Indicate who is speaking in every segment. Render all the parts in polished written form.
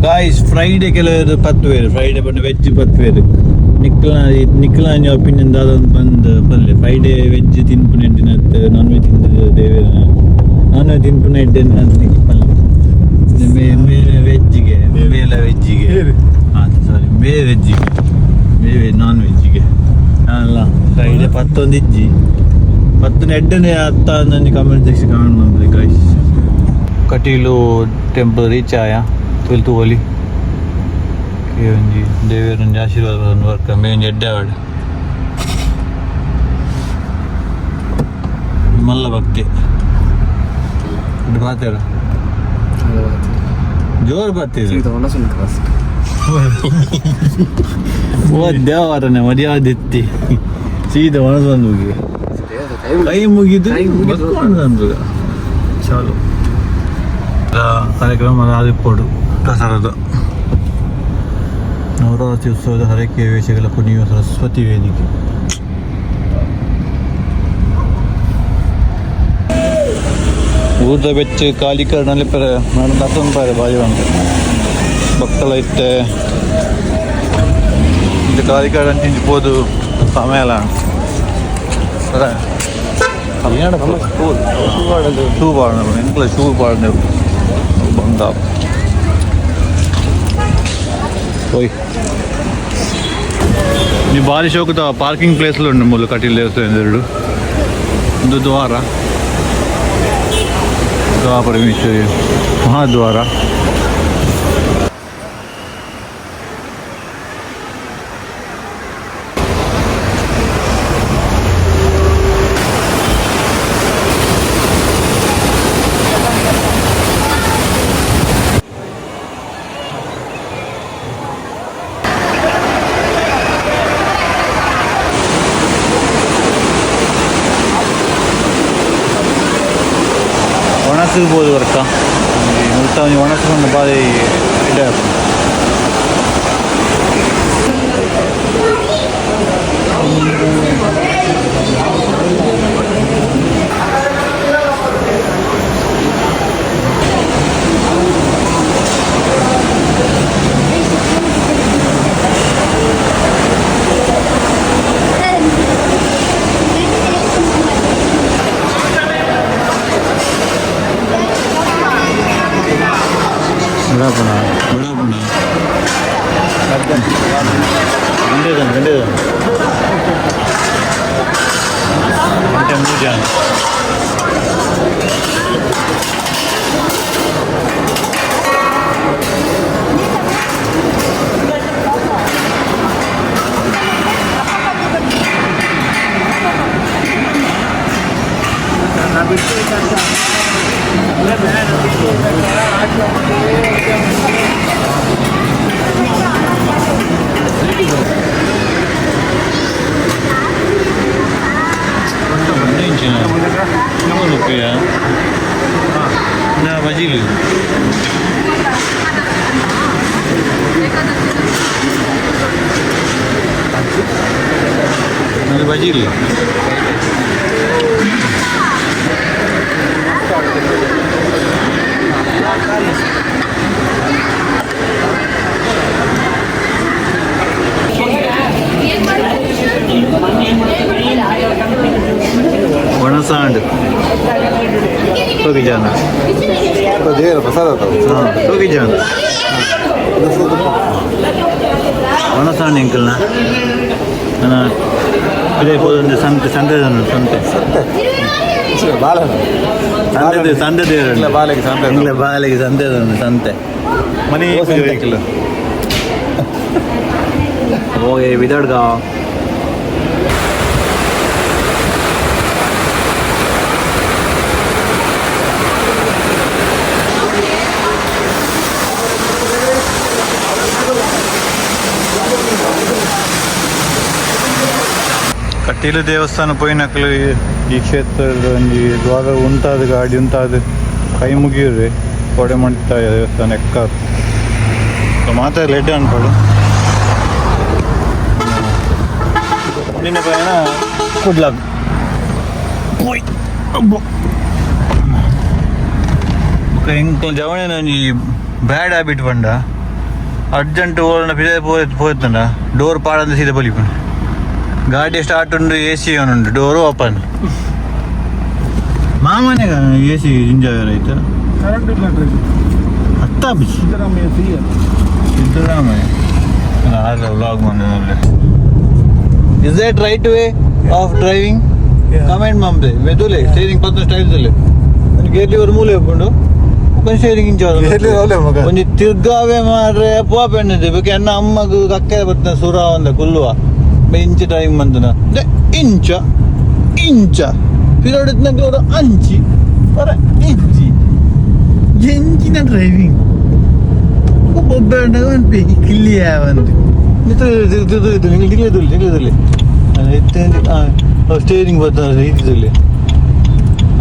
Speaker 1: guys Friday ಕೆಲವರು 10 ಬೇರು Friday ಬಂದು ವೆಜ್ 10 ಬೇರು ನಿಕ್ಲ ಒಪಿನಿಯನ್ ದಾದೊಂದು ಬಂದು ಬರಲಿ ಫ್ರೈಡೆ ವೆಜ್ ತಿನ್ಪುನ ಎಡ್ಡಿನತ್ತು ನಾನ್ ವೆಜ್ ತಿಂದು ದೇವೇರ ನಾನ್ ವೆಜ್ ತಿನ್ಪುನ ಎಡ್ಡೆನ ಅಂತ ಬರಲಿ ವೆಜ್ಜಿಗೆ ಮೇಲ ವೆಜ್ಜಿಗೆ ಹಾಂ ಸಾರಿ ಮೇ ವೆಜ್ಜಿಗೆ ಮೇ ನಾನ್ ವೆಜ್ಜಿಗೆ ಅಲ್ಲ ಫ್ರೈಡೆ 11 ಇಜ್ಜಿ 10 ಎಡ್ಡನೇ ಅತ್ತ ನನ್ನ ಕಮೆಂಟ್ ಸೆಕ್ಷನ್ ಕಮೆಂಟ್ ಮಾಡಿ ಗಾಯ್ಸ್ ಕಟೀಲು ಟೆಂಪಲ್ ರೀಚ್ ಆಯ ತುಲ್ತು ಹೋಲಿ ಒಂಜಿ ದೇವೇರೊಂಜಿ ಆಶೀರ್ವಾದ ವರ್ಕ ಮೇನ್ ಎಡ್ಡೆ ಆವಡ್ ಮಲ್ಲ ಭಕ್ತಿ ಇದು ಬಾತೇರ ಜೋರ್ ಬರ್ತಿದೆ ದೇವರನೆ ಮರ್ಯಾದಿತ್ತಿ ಸೀದಾ ಒಣಸಂದ್ರಿಗೆ ಕೈ ಮುಗಿದು ಚಾಲು ಕಾರ್ಯಕ್ರಮ ಆದಿಪ್ಪೋಡು ದಸರಾದ ನವರಾತ್ರಿ ಉತ್ಸವದ ಹರಕೆ ವೇಷಗಳ ಕುಣಿಯುವ ಸರಸ್ವತಿ ವೇದಿಕೆ ಊರ್ದ ಬೆಚ್ಚ ಕಾಲಿಕರ್ನಲ್ಲಿ ಪರ ನಾನು ಪಾರೆ ಬಾಯಿ ಅಂತ ಭಕ್ತಲ ಇತ್ತೆ ಇದು ಕಾಲಿಕರ್ಣ ತಿಂದಿಬೋದು ಸಮಯಲ್ಲ ಶೂ ಪಾಡನೆ ಎಂಕಲ ಶೂ ಪಾಡನೆ ಬಂದ ಓಯ್ ನೀ ಭಾರಿ ಶೋಕದ ಪಾರ್ಕಿಂಗ್ ಪ್ಲೇಸ್ಲು ಉಂಟು ಮೂಲ ಕಟೀಲ್ ದೇವಸ್ಥಾನ ಎರಡು ಒಂದು ದ್ವಾರ ಪರಮೇಶ್ವರಿ ಮಹಾದ್ವಾರ ಒಣಸಿರ್ಬೋದು ವರ್ಕ ಮುಲ್ತಾವನಿ ಒಣಸ್ಕೊಂಡು ಬಾರಿ ಇದೆ ಬಜಿಲಿ ಬಜಿಲಿ ಒಣಸಾಂಡ್ ಹೋಗಿ ಜಾನ
Speaker 2: ದೇವರ ಪ್ರಸಾದ
Speaker 1: ಹಾಂ ಹೋಗಿ ಜಾನ ಒಣಸಾಂಡ್ ಎಂಕಲ್ನ ಇದೇ ಒಂದು ಸಂತೆ ಸಂತೆ ಸಂತೆ ಬಾಲೆಗೆ ಸಂತೆ ಸಂತೆ ಮನೆ ಹೋಗಿ ವಿದಡ್ಗಾಂವ್ ಕಟೀಲು ದೇವಸ್ಥಾನ ಪೋಯಿನಕ್ಲು ಈ ಕ್ಷೇತ್ರದ ಒಂದು ದ್ವಾರ ಉಂಟಾದ ಗಾಡಿ ಉಂಟಾದ ಕೈ ಮುಗಿಯುವ್ರಿ ಕೊಡೆ ಮಾಡ್ತಾ ದೇವಸ್ಥಾನ ಎಕ್ಕ ಮಾತಾಡಲಿ ಎಡ್ಡೆ ಅನ್ಪಡು ನಿನ್ನೆ ಪಯಣ ಕುಡ್ಲಾಗ ಹೆಂಗ್ ಜವಣೆ ನಾನು ಈ ಬ್ಯಾಡ್ ಹ್ಯಾಬಿಟ್ ಬಂಡ ಅರ್ಜೆಂಟ್ ಓಡೋಣ ಬಿಡ పోతుండ డోర్ పాడంది సీదా పలిపోయి ಗಾಡಿ ಸ್ಟಾರ್ಟ್ ಉಂಡು ಎ ಸಿ ಉಂಡು ಡೋರು ಓಪನ್ ಮಾಮನೆ ಎ ಸಿ ಎಂಜಾಯ್ ಆಯ್ತಾ ಹತ್ತ ಸಿದ್ದರಾಮಯ್ಯ ವ್ಲಾಗ್ ಮಾಡಿದ್ರೆ is that right way of driving comment ಮಾಮ್ದೆ ಮೆದುಲೆ ಸ್ಟೇರಿಂಗ್ ಪತ್ತ ಸ್ಟೈಲ್ ತಲೆ ಗೇರ್ಲಿ ಒಂದು ಮೂಲೆ ಹೋಗ್ಕೊಂಡು ಒಂದು ಸ್ಟೇರಿಂಗ್ ಇಂಚ ಒಂದು ತಿರ್ಗಾವೆ ಮಾಡ್ರೆ ಪೋಪೆಣ್ಣಿದೆ ಬೇಕು ಎನ್ನ ಅಮ್ಮಗೂ ಕಕ್ಕೆ ಬರ್ತದೆ ಸುರ ಒಂದ ಕುಲ್ಲುವ ಇಂಚ ಡ್ರೈವಿಂಗ್ ಬಂದನ ಇಂಚ ಇಂಚ ಪಿರೋಡಿದ್ನಾಗ ಅಂಚಿ ಬರ ಇಂಚಿ ಎಂಚಿನ ಡ್ರೈವಿಂಗ್ ಒಬ್ಬ ಕಿಲ್ಲಿಯ ಒಂದು ಸ್ಟೇರಿಂಗ್ ಬರ್ತಾನೆ ಇದ್ದಲ್ಲಿ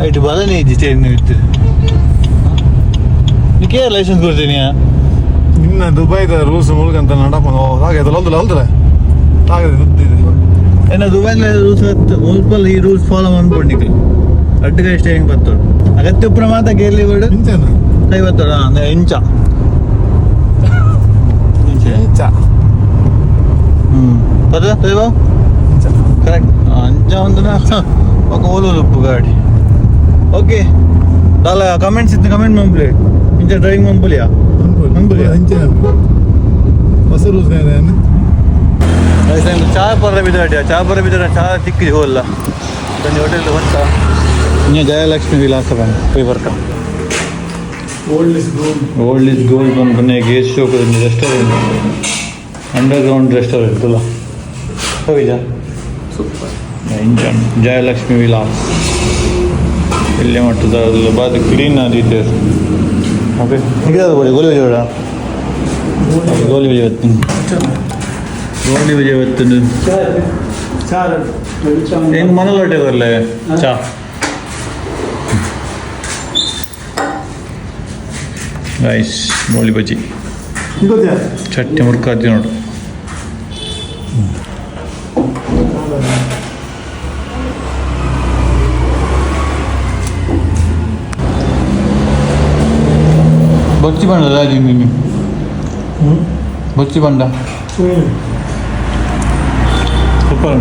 Speaker 1: ಐಟು ಬಲನೇ ಇದ್ದಿ ಸ್ಟೇರಿಂಗ್ ಇತ್ತು ನೀಕೆ ಲೈಸೆನ್ಸ್ ಕೊಡ್ತೀನಿ
Speaker 2: ಇನ್ನು ದುಬೈದ ರೂಲ್ಸ್ ಮುಳುಗಂತ ನಡಪ ಹಾಗೆ ಅಲ್ದ್ರೆ
Speaker 1: ಏನ ದುಬೈನ ರೂಲ್ಸ್ ಮುಲ್ಪಲ್ ಈ ರೂಲ್ಸ್ ಫಾಲೋ ಮಾಡ್ಕೊಂಡಿಕ್ಕೆ ಅಡ್ಡಗೈ ಸ್ಟೇರಿಂಗ್ ಬರ್ತೋಡು ಅಗತ್ಯ ಪ್ರಮಾದ ಗೇರ್ಲಿ ಬಿಡು ಕೈ ಬರ್ತೋಡ ಇಂಚ ಪದ ತೇವಾ ಕರೆಕ್ಟ್ ಅಂಚ ಒಂದನ ఒక ఓలుప్పు గాడి ఓకే దాలా కమెంట్స్ ఇద్ద కమెంట్ మంపులే ఇంచ డ్రైవింగ్ మంపులియా
Speaker 2: ಹೊಸ ರೂಲ್ಸ್
Speaker 1: ಚಾ ಪರ್ರ ಬಿದ್ದಾಡಿಯ ಚಾ ಪರ್ರ ಬಿದ್ದಾಡ ಚಾ ತಿಕ್ಕಿದೆ ಹೋಲ್ಲ ತಂದು ಹೋಟೆಲ್ ಬಂತ ಇನ್ನು ಜಯಲಕ್ಷ್ಮಿ ವಿಲಾಸ ಬಂದು ಹೋಗಿ ಬರ್ಕ ಓಲ್ಡ್ ಇಸ್ ಗೋಲ್ಡ್ ಬಂದು ಗೇಸ್ ಶೋಕ್ ರೆಸ್ಟೋರೆಂಟ್ ಅಂಡರ್ಗ್ರೌಂಡ್ ರೆಸ್ಟೋರೆಂಟ್ ತುಲ ಹೋಗಿದ್ಯಾ ಜಯಲಕ್ಷ್ಮಿ ವಿಲಾಸ್ ಇಲ್ಲೇ ಮಟ್ಟದ ಬಾದ ಕ್ಲೀನ್ ಆದಿತ್ತೆ ಓಕೆ ಈಗ ಗೋಲಿ ವಿಜಯ ಗೋಲಿ ವಿಜಯ ಗೋಲಿ ವಿಜಯ ಹೆಂಗೆ ಮನಲೊಟ್ಟೆ ಬರಲೆ ಚಾ ರೈಸ್ ಗೋಲಿ ಬಜ್ಜಿ ಚಟ್ನಿ ಮುರ್ಕಾತಿ ನೋಡು ಬಚ್ಚಿ ಬಂಡ ರಾಜಿ ನೀನು ಬಚ್ಚಿ ಬಂಡ ಸೂಪರ್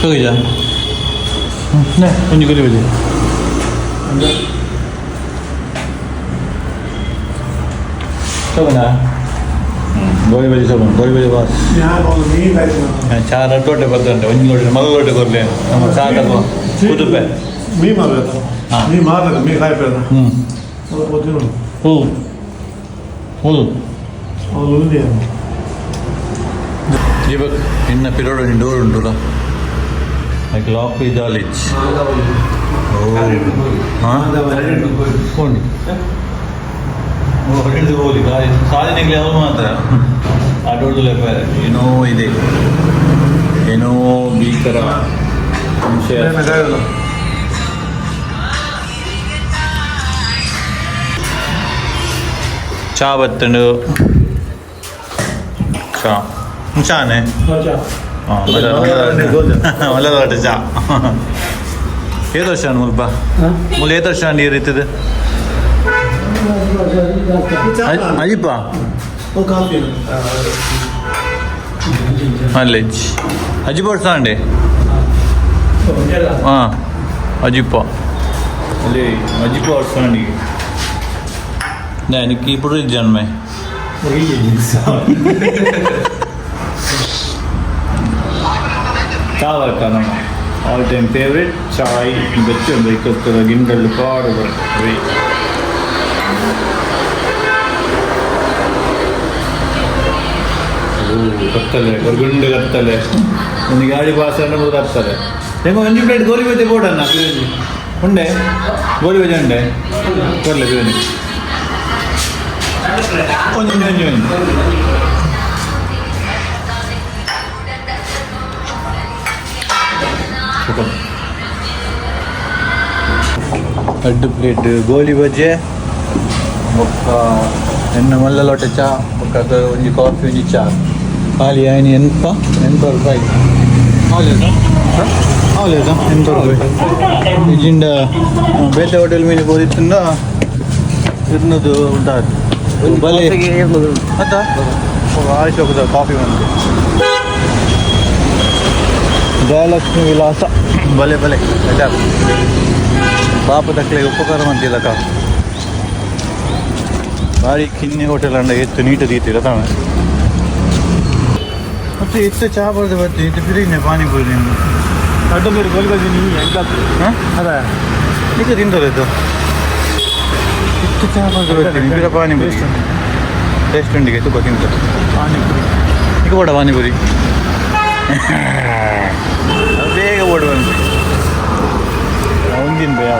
Speaker 1: ಹೋಗಿದ್ಯಾ ಒಂಜಿ ಗೋಲಿ ಬಜ್ಜಿ ತಗೊಂಡ ಗೋಳಿ ಬಜ್ಜಿ ತಗೊಂಡು ಗೋಳಿ ಬಜ್ಜಿ ಬಾಸ್ ಚಾ ರಟ್ಟೊಟ್ಟೆ ಬರ್ತಂತೆ ಒಂಜಿ ಲೋಟೆ ಮಗ ಲೋಟೆ ಕೊರಲೆ ನಮ್ಮ ಚಾ ತಗೋ ಕೂತುಪ್ಪೆ
Speaker 2: ಮೀ ಮಾಡಬೇಕು ಮೀ ಮಾಡಲ್ಲ ಮೀ ಕಾಯ್ಬೇಡ
Speaker 1: ಇವಾಗ ಇನ್ನು ಪಿರೋಡ್ ಡೋರ್ ಉಂಟುಲ್ಲ ಲೈಕ್ ಲಾಕ್ ವಿತ್ ಆಲಿಚ್ ಹೊರಟಿದ್ದು ಹೋಗಿ ಸಾಧನೆಗೆ ಅವ್ರು ಮಾತ್ರ ಆ ಡೋರ್ದಲ್ಲೇ ಏನೋ ಇದೆ ಏನೋ ಭೀಕರ ವಿಷಯ ಚಾ ಬತ್ತಂಡು ಚಾ ಚಾನೆ ಹಾಂ ಒಳ್ಳೆ ಚಾ ಏದು ವರ್ಷ ಮುಲ್ಪ ಮುಲ್ಲ ಏದು ವರ್ಷ ನೀರು ಇರ್ತದೆ ಅಜಿಪ್ಪ ಅಲ್ಲೇ ಅಜಿಪ್ಪ ವರ್ಷ ಅಂಡೆ ಹಾಂ ಅಜಿಪ್ಪ ಅಲ್ಲಿ ಅಜಿಪ್ಪ ವರ್ಷ ಅಂಡಿಗೆ എനിക്ക് ఇప్పుడు జన్మే చాలా కాలం ఆల్ టైమ్ ఫేవరెట్ చాయ్ ಬೆಚ್ಚ ಬೇಕತ್ತದ ಗಿಂಡಲ್ಲಿ ಕಾಡು ಬರ್ತವೆ ಕತ್ತಲೆ ಹೊರಗುಂಡೆ ಕತ್ತಲೆ ಒಂದು ಗಾಡಿ ಪಾಸ್ ಅಂದ್ರೆ ಕತ್ತಲೆ ಹೆಂಗ ಒಂದು ಪ್ಲೇಟ್ ಗೋಲಿ ಬಜ್ಜೆ ಬೋಡಣ್ಣ ಬಿರಿಯಾನಿ ಉಂಡೆ ಗೋಲಿ ಬಜ್ಜೆ ಉಂಡೆ ಕೊರಲೆ ಬಿರಿಯಾನಿ ಅಡ್ಡು ಪ್ಲೇಟ್ ಗೋಲಿ ಬಜ್ಜೆ ಒಕ್ಕ ಎನ್ನ ಮಲ್ಲ ಲೋಟ ಚಾ ಒಕ್ಕ ಒಂಜಿ ಕಾಫಿ ಒಂಜಿ ಚಾ ಖಾಲಿ ಆಯ್ನಿ ಎಂತ ರೂಪಾಯಿ ಎಂತ ರೂಪಾಯಿ ಇಜಿಂದ ಬೇತೆ ಹೋಟೆಲ್ ಮೇಲೆ ಬೋದಿತ್ತಂದ ಇರ್ನದು ಉಂಟಾದ ಬಲೆ ಆಯ್ತಾ ಆಯ್ತು ಹೋಗುದ ಕಾಫಿ ಬಂದು ಜಯಲಕ್ಷ್ಮಿ ವಿಲಾಸ ಬಲೆ ಬಲೆ ಆಯ್ತಾ ಪಾಪ ದಕ್ಕಲಿಗೆ ಉಪಕಾರ ಮಾಡ್ತಿಲ್ಲ ಕಾ ಭಾರಿ ಕಿನ್ನಿ ಹೋಟೆಲ್ ಅಂಡ ಎತ್ತು ನೀಟ ದೀತಿಲ್ಲ ತಾನೆ ಮತ್ತೆ ಎಷ್ಟು ಚಹಾ ಬರ್ದು ಬರ್ತೀನಿ ಇದು ಬಿರಿಯಾನಿ ಪಾನಿಪುರಿ ನಿಮ್ದು
Speaker 2: ಅಡ್ಡ ನೀರು ಗೋಲ್ಗಜ್ಜಿ ನೀವು ಎಂತ
Speaker 1: ಹಾಂ
Speaker 2: ಅದ
Speaker 1: ಈಗ ತಿಂತದೆ ಇದು ಎಷ್ಟು ಚಹಾ ಬರ್ದು ಬರ್ತೀನಿ ಬಿರ ಪಾನಿಪುರಿ ಟೇಸ್ಟ್ ಉಂಡಿಗೆ ತುಪ್ಪ ತಿಂತಾರೆ
Speaker 2: ಪಾನಿಪುರಿ
Speaker 1: ಈಗ ಓಡ ಪಾನಿಪುರಿ ಬೇಗ ಓಡುವಂತೆ
Speaker 2: ಒಂದಿನ ಬೇಡ